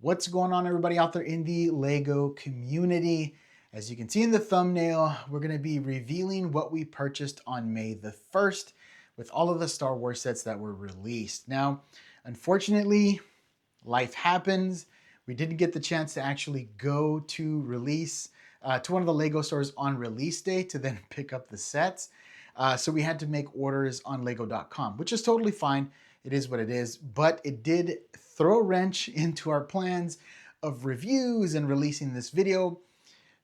What's going on, everybody out there in the Lego community? As you can see in the thumbnail, we're going to be revealing what we purchased on May the 1st with all of the Star Wars sets that were released. Now, unfortunately, life happens. We didn't get the chance to actually go to to one of the Lego stores on release day to then pick up the sets. So we had to make orders on lego.com, which is totally fine. It is what it is, but it did throw a wrench into our plans of reviews and releasing this video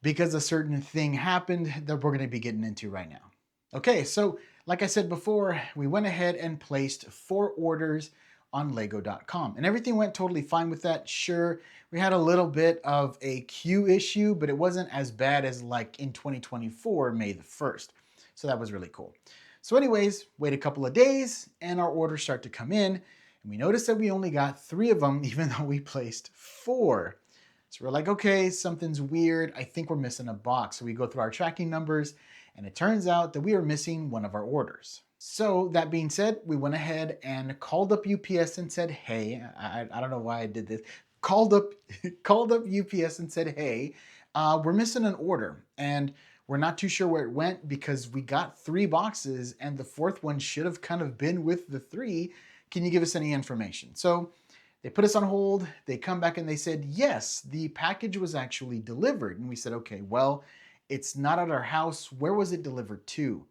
because a certain thing happened that we're going to be getting into right now. Okay, so like I said before, we went ahead and placed 4 orders on lego.com and everything went totally fine with that. Sure, we had a little bit of a queue issue, but it wasn't as bad as like in 2024, May the 1st. So that was really cool. So anyways, wait a couple of days and our orders start to come in. And we noticed that we only got 3 of them, even though we placed 4. So we're like, okay, something's weird. I think we're missing a box. So we go through our tracking numbers and it turns out that we are missing one of our orders. So that being said, we went ahead and called up UPS and said, hey, I don't know why I did this. Called up UPS and said, hey, we're missing an order. And we're not too sure where it went because we got 3 boxes and the 4th one should have kind of been with the 3. Can you give us any information? So they put us on hold. They come back and they said, yes, the package was actually delivered. And we said, okay, well, it's not at our house. Where was it delivered to?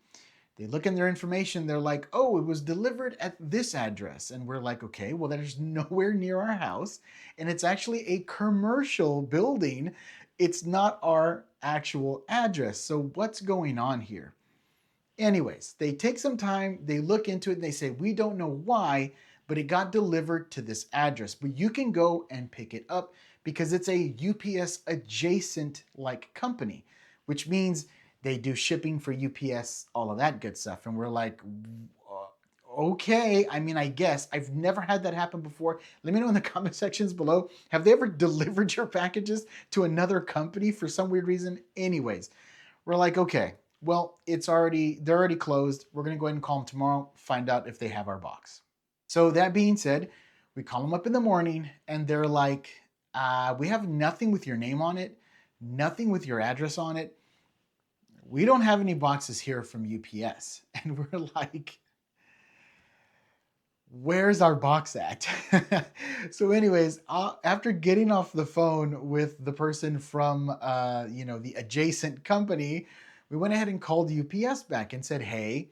They look in their information. They're like, oh, it was delivered at this address. And we're like, okay, well, that is nowhere near our house. And it's actually a commercial building. It's not our actual address. So what's going on here? Anyways, they take some time, they look into it, and they say, we don't know why, but it got delivered to this address. But you can go and pick it up because it's a UPS adjacent like company, which means they do shipping for UPS, all of that good stuff. And we're like, okay, I mean, I guess. I've never had that happen before. Let me know in the comment sections below. Have they ever delivered your packages to another company for some weird reason? Anyways, we're like, okay, well, they're already closed. We're gonna go ahead and call them tomorrow, find out if they have our box. So that being said, we call them up in the morning and they're like, we have nothing with your name on it, nothing with your address on it. We don't have any boxes here from UPS. And we're like, where's our box at? So anyways, after getting off the phone with the person from, the adjacent company, we went ahead and called UPS back and said, hey,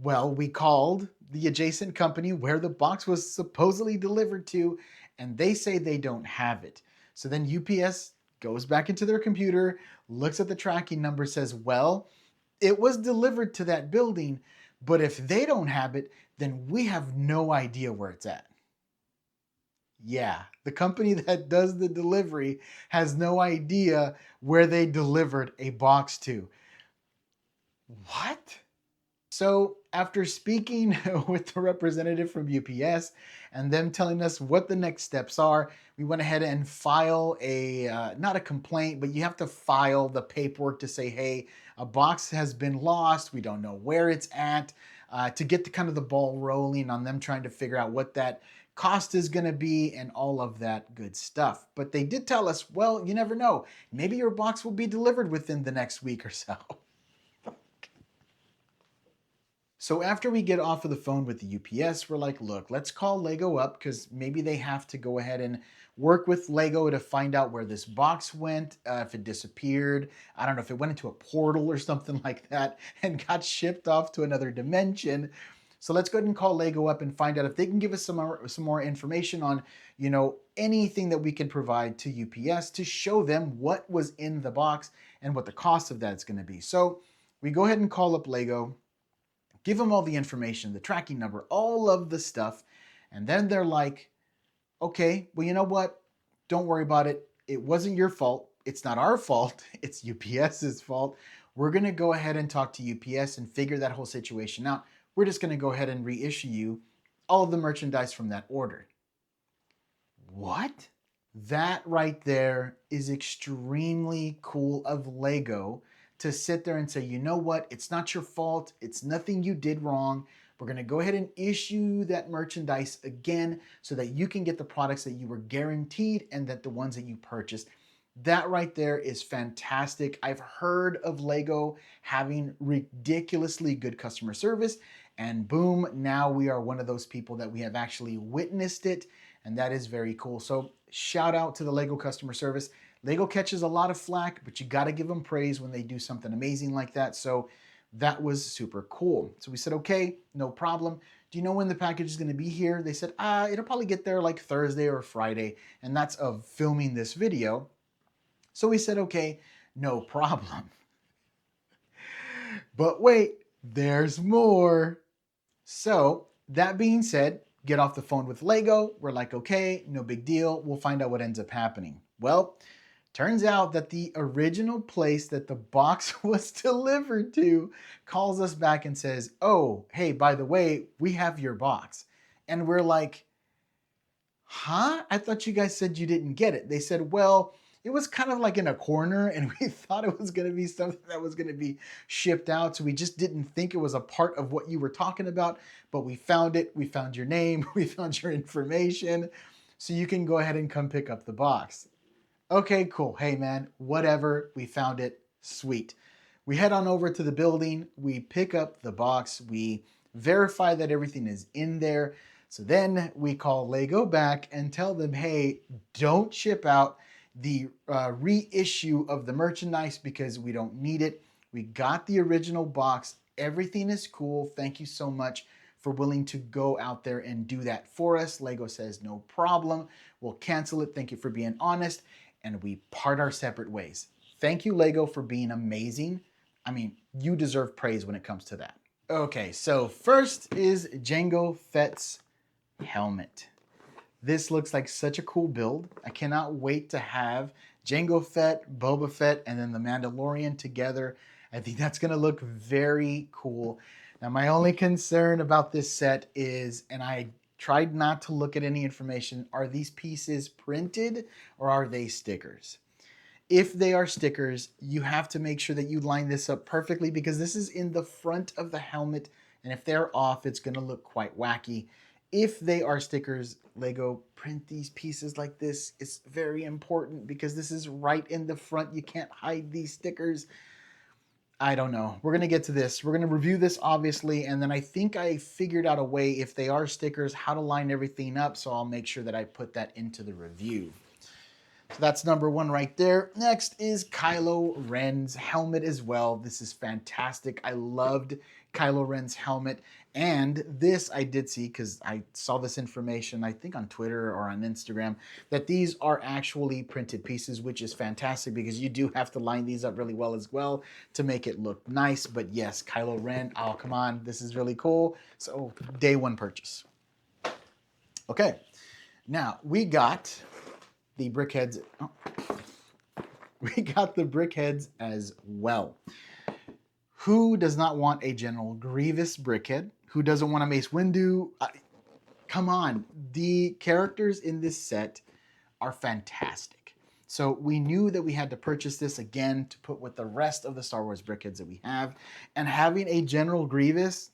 well, we called the adjacent company where the box was supposedly delivered to, and they say they don't have it. So then UPS goes back into their computer, looks at the tracking number, says, well, it was delivered to that building, but if they don't have it, then we have no idea where it's at. Yeah, the company that does the delivery has no idea where they delivered a box to. What? So after speaking with the representative from UPS and them telling us what the next steps are, we went ahead and file not a complaint, but you have to file the paperwork to say, hey, a box has been lost. We don't know where it's at, to get the ball rolling on them trying to figure out what that cost is going to be and all of that good stuff. But they did tell us, well, you never know. Maybe your box will be delivered within the next week or so. So after we get off of the phone with the UPS, we're like, look, let's call Lego up because maybe they have to go ahead and work with Lego to find out where this box went, if it disappeared. I don't know if it went into a portal or something like that and got shipped off to another dimension. So let's go ahead and call Lego up and find out if they can give us some more information on, anything that we can provide to UPS to show them what was in the box and what the cost of that's going to be. So we go ahead and call up Lego, give them all the information, the tracking number, all of the stuff. And then they're like, okay, well, you know what? Don't worry about it. It wasn't your fault. It's not our fault. It's UPS's fault. We're going to go ahead and talk to UPS and figure that whole situation out. We're just going to go ahead and reissue you all of the merchandise from that order. What? That right there is extremely cool of Lego to sit there and say, you know what, it's not your fault, it's nothing you did wrong, We're going to go ahead and issue that merchandise again so that you can get the products that you were guaranteed and that the ones that you purchased. That right there is fantastic. I've heard of Lego having ridiculously good customer service, and boom, now we are one of those people that we have actually witnessed it, and that is very cool. So shout out to the Lego customer service. Lego catches a lot of flack, but you got to give them praise when they do something amazing like that. So that was super cool. So we said, okay, no problem. Do you know when the package is going to be here? They said, it'll probably get there like Thursday or Friday, and that's of filming this video. So we said, okay, no problem. But wait, there's more. So that being said, get off the phone with Lego. We're like, okay, no big deal. We'll find out what ends up happening. Well, turns out that the original place that the box was delivered to calls us back and says, oh, hey, by the way, we have your box. And we're like, huh? I thought you guys said you didn't get it. They said, well, it was kind of like in a corner and we thought it was going to be something that was going to be shipped out. So we just didn't think it was a part of what you were talking about, but we found it. We found your name. We found your information. So you can go ahead and come pick up the box. Okay, cool. Hey man, whatever. We found it. Sweet. We head on over to the building. We pick up the box. We verify that everything is in there. So then we call Lego back and tell them, hey, don't ship out the reissue of the merchandise because we don't need it. We got the original box. Everything is cool. Thank you so much for willing to go out there and do that for us. Lego says, no problem. We'll cancel it. Thank you for being honest. And we part our separate ways. Thank you, Lego, for being amazing. I mean, you deserve praise when it comes to that. Okay, so first is Jango Fett's helmet. This looks like such a cool build. I cannot wait to have Jango Fett, Boba Fett, and then the Mandalorian together. I think that's gonna look very cool. Now, my only concern about this set is, and I tried not to look at any information, are these pieces printed or are they stickers? If they are stickers, you have to make sure that you line this up perfectly because this is in the front of the helmet, and if they're off, it's gonna look quite wacky. If they are stickers, Lego, print these pieces like this. It's very important because this is right in the front. You can't hide these stickers. I don't know. We're going to get to this. We're going to review this, obviously, and then I think I figured out a way, if they are stickers, how to line everything up, so I'll make sure that I put that into the review. So that's number one right there. Next is Kylo Ren's helmet as well. This is fantastic. I loved Kylo Ren's helmet. And this I did see, because I saw this information, I think on Twitter or on Instagram, that these are actually printed pieces, which is fantastic because you do have to line these up really well as well to make it look nice. But yes, Kylo Ren, oh, come on, this is really cool. So day one purchase. Okay, now we got the Brickheads. Oh, we got the Brickheads as well. Who does not want a General Grievous Brickhead? Who doesn't want a Mace Windu? Come on, the characters in this set are fantastic. So we knew that we had to purchase this again to put with the rest of the Star Wars Brickheads that we have. And having a General Grievous,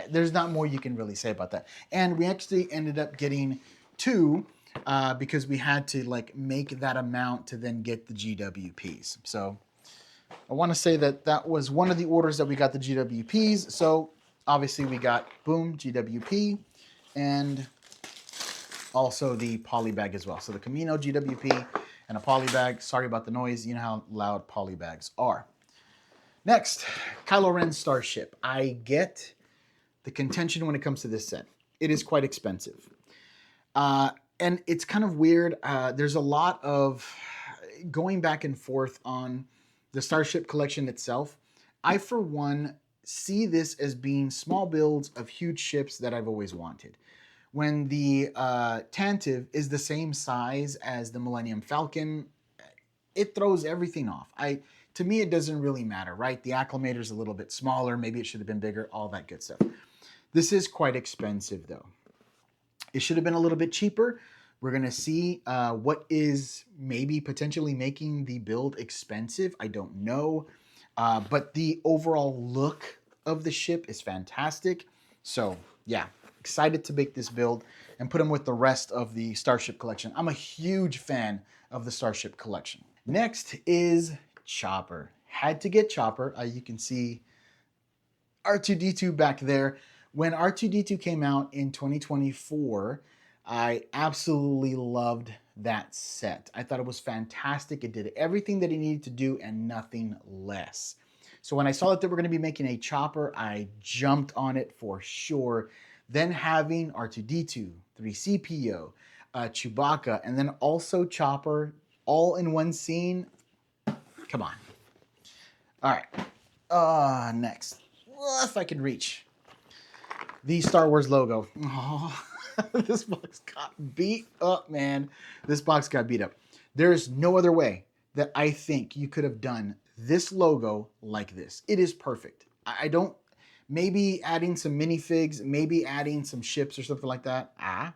there's not more you can really say about that. And we actually ended up getting two because we had to like make that amount to then get the GWPs. So I want to say that that was one of the orders that we got the GWPs. So obviously we got, boom, GWP, and also the poly bag as well. So the Camino GWP and a poly bag. Sorry about the noise. You know how loud poly bags are. Next, Kylo Ren Starship. I get the contention when it comes to this set. It is quite expensive. And it's kind of weird. There's a lot of going back and forth on the Starship collection itself. I, for one, see this as being small builds of huge ships that I've always wanted. When the Tantive is the same size as the Millennium Falcon, it throws everything off. To me, it doesn't really matter, right? The Acclimator's a little bit smaller. Maybe it should have been bigger, all that good stuff. This is quite expensive, though. It should have been a little bit cheaper. We're going to see what is maybe potentially making the build expensive. I don't know. But the overall look of the ship is fantastic. So yeah, excited to make this build and put them with the rest of the Starship collection. I'm a huge fan of the Starship collection. Next is Chopper. Had to get Chopper. You can see R2-D2 back there. When R2-D2 came out in 2024, I absolutely loved that set. I thought it was fantastic. It did everything that it needed to do and nothing less. So when I saw that they were going to be making a Chopper, I jumped on it for sure. Then having R2-D2, 3CPO, Chewbacca, and then also Chopper all in one scene. Come on. All right. Next. Well, if I can reach the Star Wars logo. Oh, this box got beat up, man. This box got beat up. There's no other way that I think you could have done this logo like this. It is perfect. I don't, maybe adding some minifigs, maybe adding some ships or something like that.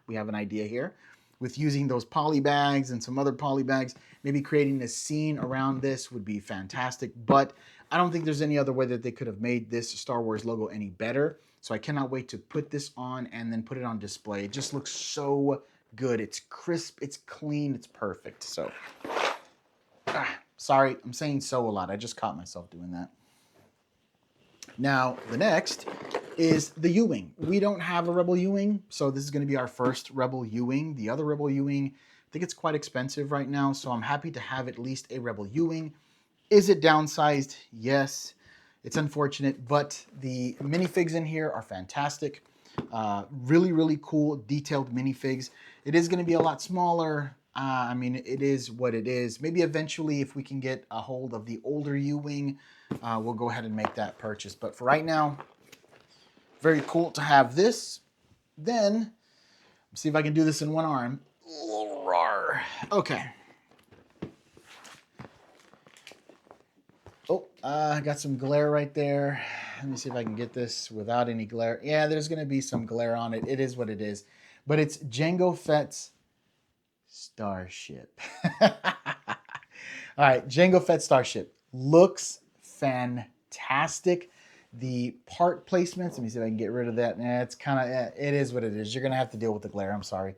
We have an idea here. With using those poly bags and some other poly bags, maybe creating a scene around this would be fantastic. But I don't think there's any other way that they could have made this Star Wars logo any better. So I cannot wait to put this on and then put it on display. It just looks so good. It's crisp, it's clean, it's perfect. So, sorry, I'm saying so a lot. I just caught myself doing that. Now, the next is the Uwing. We don't have a Rebel Uwing, so this is going to be our first Rebel Uwing. The other Rebel Uwing, I think it's quite expensive right now, so I'm happy to have at least a Rebel Uwing. Is it downsized? Yes. It's unfortunate, but the minifigs in here are fantastic. Really, really cool, detailed minifigs. It is going to be a lot smaller. I mean, it is what it is. Maybe eventually, if we can get a hold of the older Uwing, we'll go ahead and make that purchase. But for right now, very cool to have this. Then, let's see if I can do this in one arm. Okay. Oh, I got some glare right there. Let me see if I can get this without any glare. Yeah, there's going to be some glare on it. It is what it is. But it's Jango Fett's Starship. All right, Jango Fett Starship. Looks fantastic. The part placements, let me see if I can get rid of that. It's kind of, it is what it is. You're going to have to deal with the glare. I'm sorry.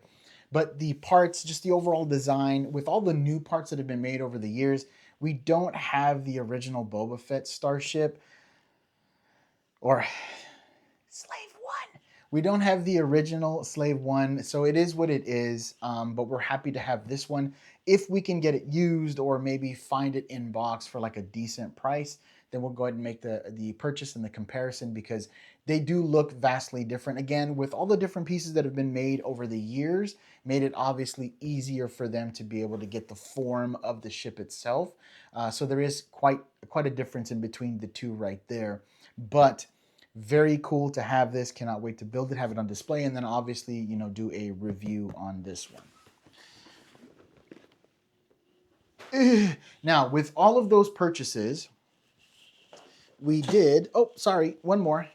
But the parts, just the overall design, with all the new parts that have been made over the years, we don't have the original Boba Fett Starship or Slave One. We don't have the original Slave One, so it is what it is. But we're happy to have this one. If we can get it used or maybe find it in box for like a decent price, then we'll go ahead and make the purchase and the comparison because they do look vastly different. Again, with all the different pieces that have been made over the years, made it obviously easier for them to be able to get the form of the ship itself. So there is quite a difference in between the two right there. But very cool to have this. Cannot wait to build it, have it on display, and then obviously, you know, do a review on this one. Now, with all of those purchases, we did, oh, sorry, one more.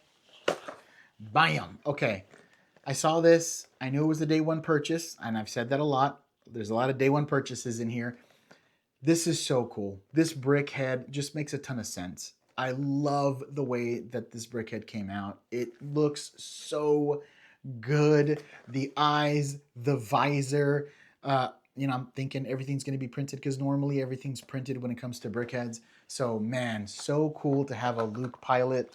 Bam. Okay. I saw this. I knew it was a day one purchase, and I've said that a lot. There's a lot of day one purchases in here. This is so cool. This Brickhead just makes a ton of sense. I love the way that this Brickhead came out. It looks so good. The eyes, the visor, you know, I'm thinking everything's going to be printed because normally everything's printed when it comes to Brickheads. So, man, so cool to have a Luke Pilot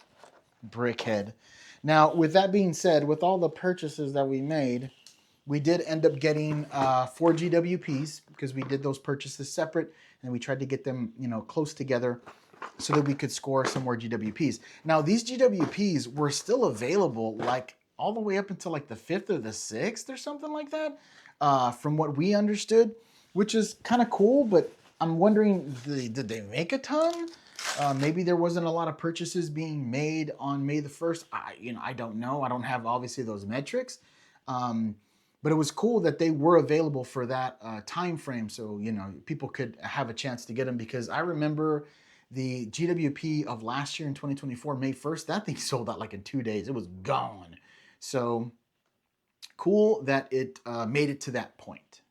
Brickhead. Now, with that being said, with all the purchases that we made, we did end up getting 4 GWPs because we did those purchases separate and we tried to get them, you know, close together so that we could score some more GWPs. Now, these GWPs were still available like all the way up until like the 5th or the 6th or something like that, from what we understood, which is kind of cool, but I'm wondering, did they make a ton? Maybe there wasn't a lot of purchases being made on May the 1st. I don't know. I don't have obviously those metrics. But it was cool that they were available for that time frame, so you know people could have a chance to get them. Because I remember the GWP of last year in 2024, May 1st, that thing sold out like in 2 days. It was gone. So cool that it made it to that point.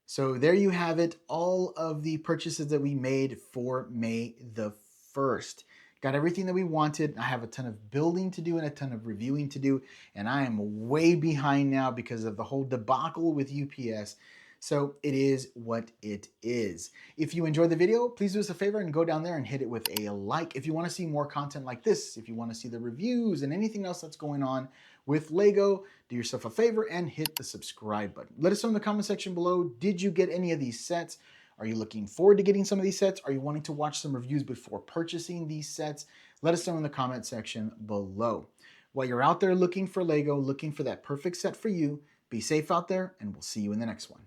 So there you have it, all of the purchases that we made for May the 1st. got everything that we wanted. I have a ton of building to do and a ton of reviewing to do, and I am way behind now because of the whole debacle with UPS. So it is what it is. If you enjoyed the video, please do us a favor and go down there and hit it with a like. If you want to see more content like this, if you want to see the reviews and anything else that's going on with Lego, do yourself a favor and hit the subscribe button. Let us know in the comment section below, did you get any of these sets? Are you looking forward to getting some of these sets? Are you wanting to watch some reviews before purchasing these sets? Let us know in the comment section below. While you're out there looking for Lego, looking for that perfect set for you, be safe out there, and we'll see you in the next one.